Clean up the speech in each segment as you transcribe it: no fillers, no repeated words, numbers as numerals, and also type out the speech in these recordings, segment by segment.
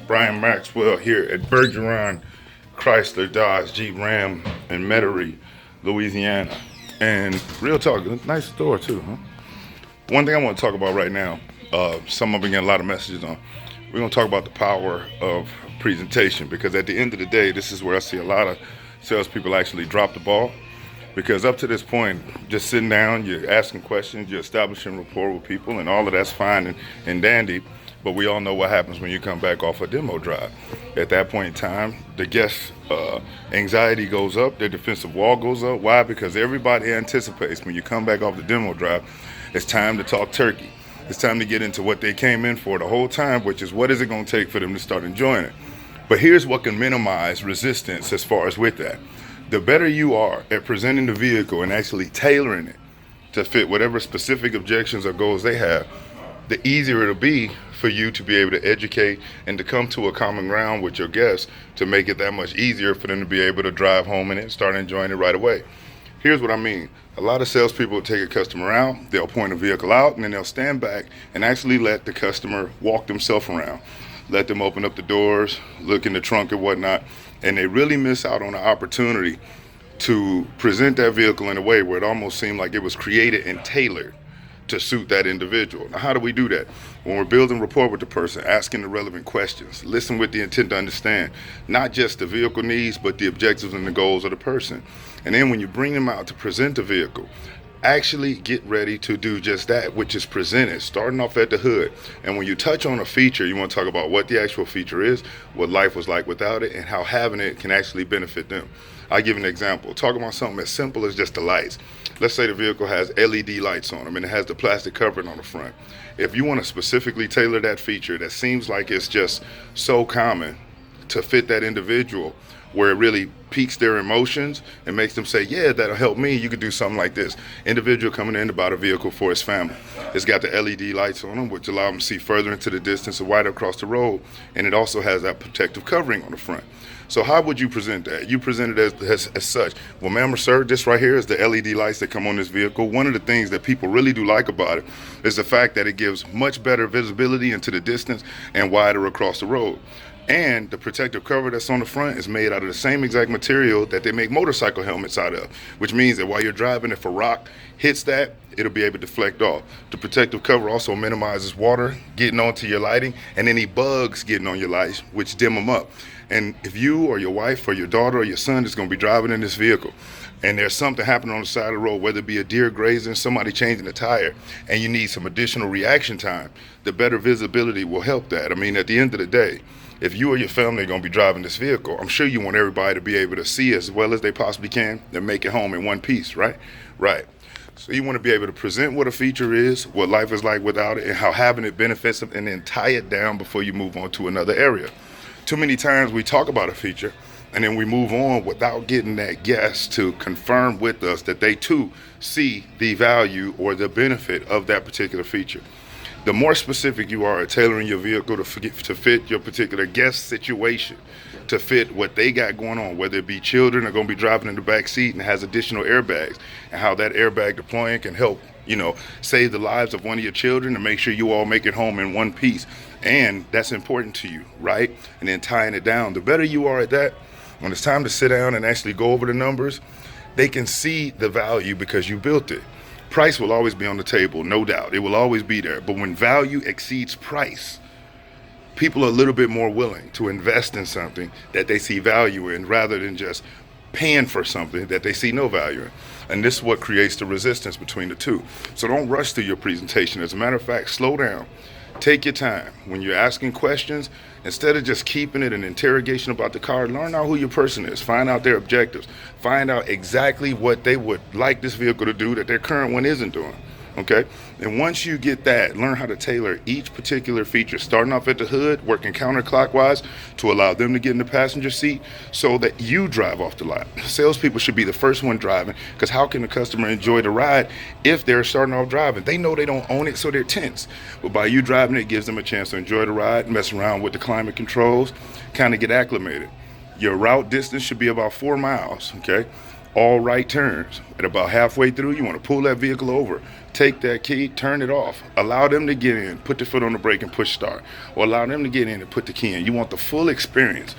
Brian Maxwell here at Bergeron Chrysler Dodge Jeep Ram in Metairie, Louisiana. And real talk, nice store too, huh? One thing I want to talk about right now, some I've been getting a lot of messages on. We're going to talk about the power of presentation, because at the end of the day, this is where I see a lot of salespeople actually drop the ball. Because up to this point, just sitting down, you're asking questions, you're establishing rapport with people, and all of that's fine and dandy. But we all know what happens when you come back off a demo drive. At that point in time, the guest anxiety goes up, their defensive wall goes up. Why? Because everybody anticipates when you come back off the demo drive, it's time to talk turkey. It's time to get into what they came in for the whole time, which is what is it going to take for them to start enjoying it. But here's what can minimize resistance as far as with that. The better you are at presenting the vehicle and actually tailoring it to fit whatever specific objections or goals they have, the easier it'll be for you to be able to educate and to come to a common ground with your guests to make it that much easier for them to be able to drive home in it and start enjoying it right away. Here's what I mean. A lot of salespeople will take a customer out, they'll point a vehicle out, and then they'll stand back and actually let the customer walk themselves around. Let them open up the doors, look in the trunk and whatnot, and they really miss out on the opportunity to present that vehicle in a way where it almost seemed like it was created and tailored to suit that individual. Now, how do we do that? When we're building rapport with the person, asking the relevant questions, listen with the intent to understand not just the vehicle needs, but the objectives and the goals of the person. And then when you bring them out to present the vehicle, actually get ready to do just that, which is presented, starting off at the hood. And when you touch on a feature, you want to talk about what the actual feature is, what life was like without it, and how having it can actually benefit them. I'll give an example. Talk about something as simple as just the lights. Let's say the vehicle has LED lights on them and it has the plastic covering on the front. If you want to specifically tailor that feature that seems like it's just so common to fit that individual, where it really piques their emotions and makes them say, yeah, that'll help me, you could do something like this. Individual coming in to buy a vehicle for his family. It's got the LED lights on them, which allow them to see further into the distance and wider across the road. And it also has that protective covering on the front. So how would you present that? You present it as such. Well, ma'am or sir, this right here is the LED lights that come on this vehicle. One of the things that people really do like about it is the fact that it gives much better visibility into the distance and wider across the road. And the protective cover that's on the front is made out of the same exact material that they make motorcycle helmets out of, which means that while you're driving, if a rock hits that, it'll be able to deflect off. The protective cover also minimizes water getting onto your lighting and any bugs getting on your lights, which dim them up. And if you or your wife or your daughter or your son is going to be driving in this vehicle and there's something happening on the side of the road, whether it be a deer grazing, somebody changing a tire, and you need some additional reaction time, the better visibility will help that. I mean, at the end of the day, if you or your family are going to be driving this vehicle, I'm sure you want everybody to be able to see as well as they possibly can and make it home in one piece, right? Right. So you want to be able to present what a feature is, what life is like without it, and how having it benefits them, and then tie it down before you move on to another area. Too many times we talk about a feature and then we move on without getting that guest to confirm with us that they too see the value or the benefit of that particular feature. The more specific you are at tailoring your vehicle to fit your particular guest situation, to fit what they got going on, whether it be children are going to be driving in the back seat and has additional airbags, and how that airbag deploying can help, save the lives of one of your children and make sure you all make it home in one piece. And that's important to you, right? And then tying it down. The better you are at that, when it's time to sit down and actually go over the numbers, they can see the value because you built it. Price will always be on the table, no doubt. It will always be there. But when value exceeds price, people are a little bit more willing to invest in something that they see value in rather than just paying for something that they see no value in. And this is what creates the resistance between the two. So don't rush through your presentation. As a matter of fact, slow down. Take your time. When you're asking questions, instead of just keeping it an interrogation about the car, learn out who your person is. Find out their objectives. Find out exactly what they would like this vehicle to do that their current one isn't doing. Okay? And once you get that, learn how to tailor each particular feature, starting off at the hood, working counterclockwise to allow them to get in the passenger seat so that you drive off the lot. Salespeople should be the first one driving, because how can the customer enjoy the ride if they're starting off driving? They know they don't own it, so they're tense. But by you driving, it gives them a chance to enjoy the ride, mess around with the climate controls, kind of get acclimated. Your route distance should be about 4 miles, okay? all right turns. At about halfway through, you want to pull that vehicle over, take that key, turn it off, allow them to get in, put the foot on the brake and push start, or allow them to get in and put the key in. You want the full experience.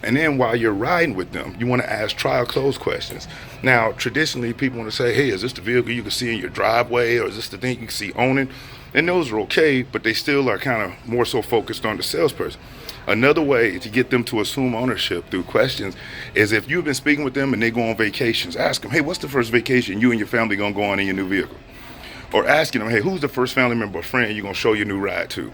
And then while you're riding with them, you want to ask trial close questions. Now, traditionally, people want to say, hey, is this the vehicle you can see in your driveway, or is this the thing you can see owning? And those are okay, but they still are kind of more so focused on the salesperson. Another way to get them to assume ownership through questions is if you've been speaking with them and they go on vacations, ask them, hey, what's the first vacation you and your family going to go on in your new vehicle? Or asking them, hey, who's the first family member or friend you're going to show your new ride to?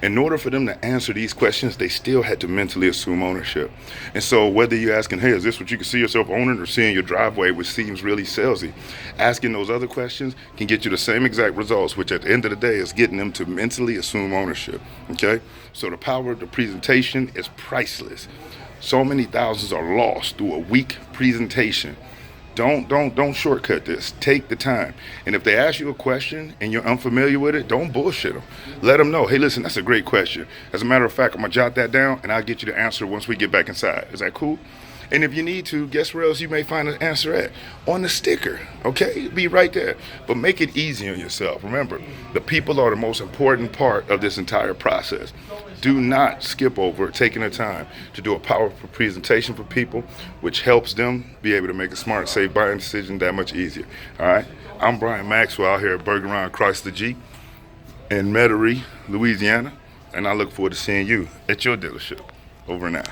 In order for them to answer these questions, they still had to mentally assume ownership. And so whether you're asking, hey, is this what you can see yourself owning, or seeing your driveway, which seems really salesy, asking those other questions can get you the same exact results, which at the end of the day is getting them to mentally assume ownership. Okay? So the power of the presentation is priceless. So many thousands are lost through a weak presentation. Don't shortcut this. Take the time. And if they ask you a question and you're unfamiliar with it, don't bullshit them. Let them know, hey, listen, that's a great question. As a matter of fact, I'm going to jot that down and I'll get you the answer once we get back inside. Is that cool? And if you need to, guess where else you may find an answer at? On the sticker, okay? It'll be right there. But make it easy on yourself. Remember, the people are the most important part of this entire process. Do not skip over taking the time to do a powerful presentation for people, which helps them be able to make a smart, safe buying decision that much easier. All right? I'm Brian Maxwell out here at Bergeron Chrysler Jeep in Metairie, Louisiana, and I look forward to seeing you at your dealership. Over and out.